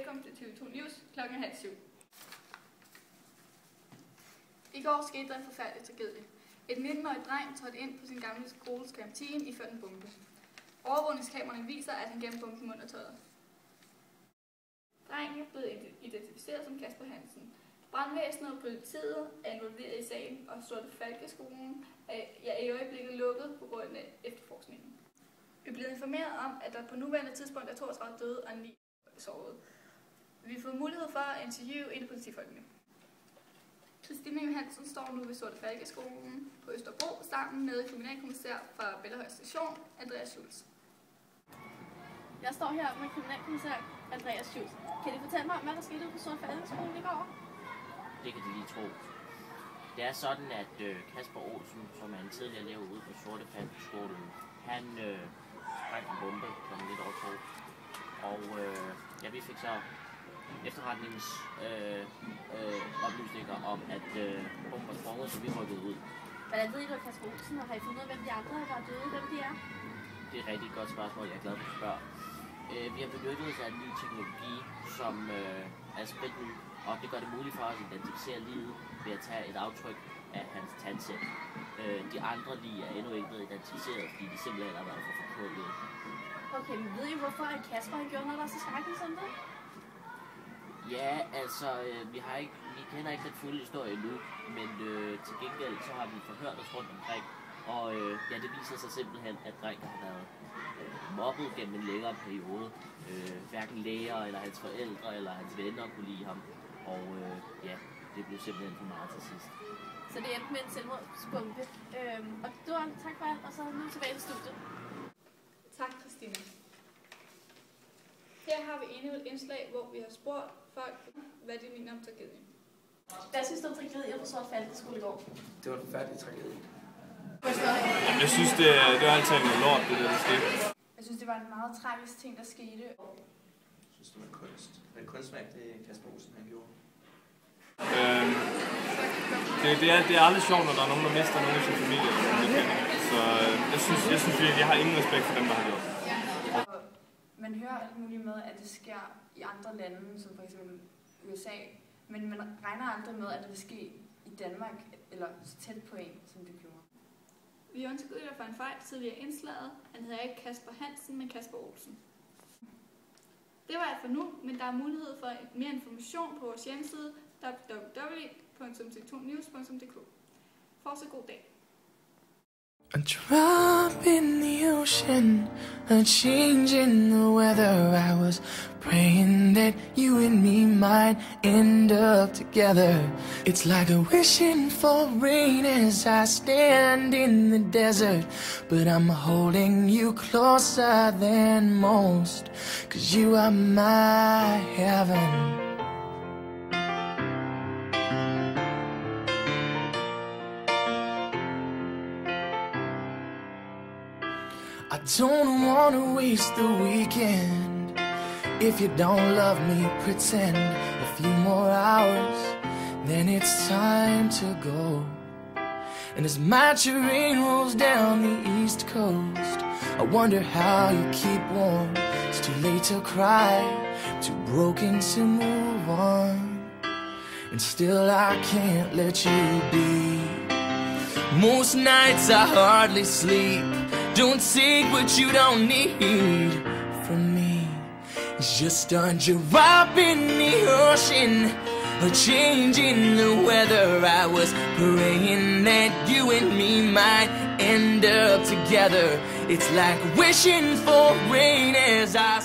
Velkommen til TV2 News klokken 6:30. I går skete der en forfærdelig tragedie. Et 19-årig dreng trådte ind på sin gamle skoles kantine i en bombe. Overvågningskameraerne viser, at han gemte bomben under tøjet. Drengen er blevet identificeret som Kasper Hansen. Brandvæsenet og politiet er involveret i sagen, og Sorte Falkeskolen er i øjeblikket lukket på grund af efterforskningen. Vi er blevet informeret om, at der på nuværende tidspunkt er 32 døde og 9 sårede. Vi har fået mulighed for at interviewe en af politifolkene. Christina Johansen står nu ved Sorte Falkeskolen på Østerbro sammen med kriminalkommissær fra Bellahøj Station, Andreas Schultz. Jeg står her med kriminalkommissær Andreas Schultz. Kan I fortælle mig om, hvad der skete på Sorte Falkeskolen i går? Det kan de lige tro. Det er sådan, at Kasper Olsen, som er en tidligere elev ude på Sorte Falkeskolen, han sprang en bombe kl. 1:02. Og vi fik så efterretningens oplysninger om, at bomben var sprunget, så vi rykkede ud. Hvordan ved I, at Kasper Olsen, og har I fundet ud af, hvem de andre, der er døde, hvem de er? Det er et rigtig godt spørgsmål, jeg er glad for at spørge. Vi har benyttet os af en ny teknologi, som er spritny, og det gør det muligt for os at identificere livet ved at tage et aftryk af hans tandsæt. De andre lige er endnu ikke blevet identificeret, fordi de simpelthen har været for forkålet. Okay, men ved I, hvorfor Kasper har gjort noget, der er så skrækkeligt som det? Ja, altså, vi kender ikke den fulde historie endnu, men til gengæld så har vi forhørt os rundt omkring, og det viser sig simpelthen, at drengen har været mobbet gennem en længere periode. Hverken læger eller hans forældre eller hans venner kunne lide ham, og det blev simpelthen for meget til sidst. Så det endte med en selvmordsbombe. Og det var tak for alt, og så nu tilbage til studiet. Tak, Christina. Her har vi endnu et indslag, hvor vi har spurgt folk, hvad de mener om tragedien. Hvad synes du om tragedien på Sorte Falkeskole i går? Det var en forfærdelig tragedie. Jamen, jeg synes, det var altid noget lort, det der skete. Jeg synes, det var en meget tragisk ting, der skete. Jeg synes, det var kunst. Det var et kunstværk, det Kasper Olsen han gjorde. Det er aldrig sjovt, når der er nogen, der mister nogen i sin familie. Så jeg synes virkelig, jeg har ingen respekt for dem, der har gjort det. Man hører alt muligt med, at det sker i andre lande, som for eksempel USA, men man regner aldrig med, at det vil ske i Danmark, eller så tæt på en, som det gjorde. Vi undskylder for en fejl tidligere indslaget. Han hedder ikke Kasper Hansen, men Kasper Olsen. Det var alt for nu, men der er mulighed for mere information på vores hjemmeside www.tv2news.dk. Fortsat god dag. A drop in the ocean, a change in the weather. I was praying that you and me might end up together. It's like a wishing for rain as I stand in the desert. But I'm holding you closer than most, 'cause you are my heaven. I don't wanna waste the weekend. If you don't love me, pretend a few more hours, then it's time to go. And as my train rolls down the east coast, I wonder how you keep warm. It's too late to cry, too broken to move on, and still I can't let you be. Most nights I hardly sleep. Don't take what you don't need from me. It's just a drop in the ocean, a change in the weather. I was praying that you and me might end up together. It's like wishing for rain as I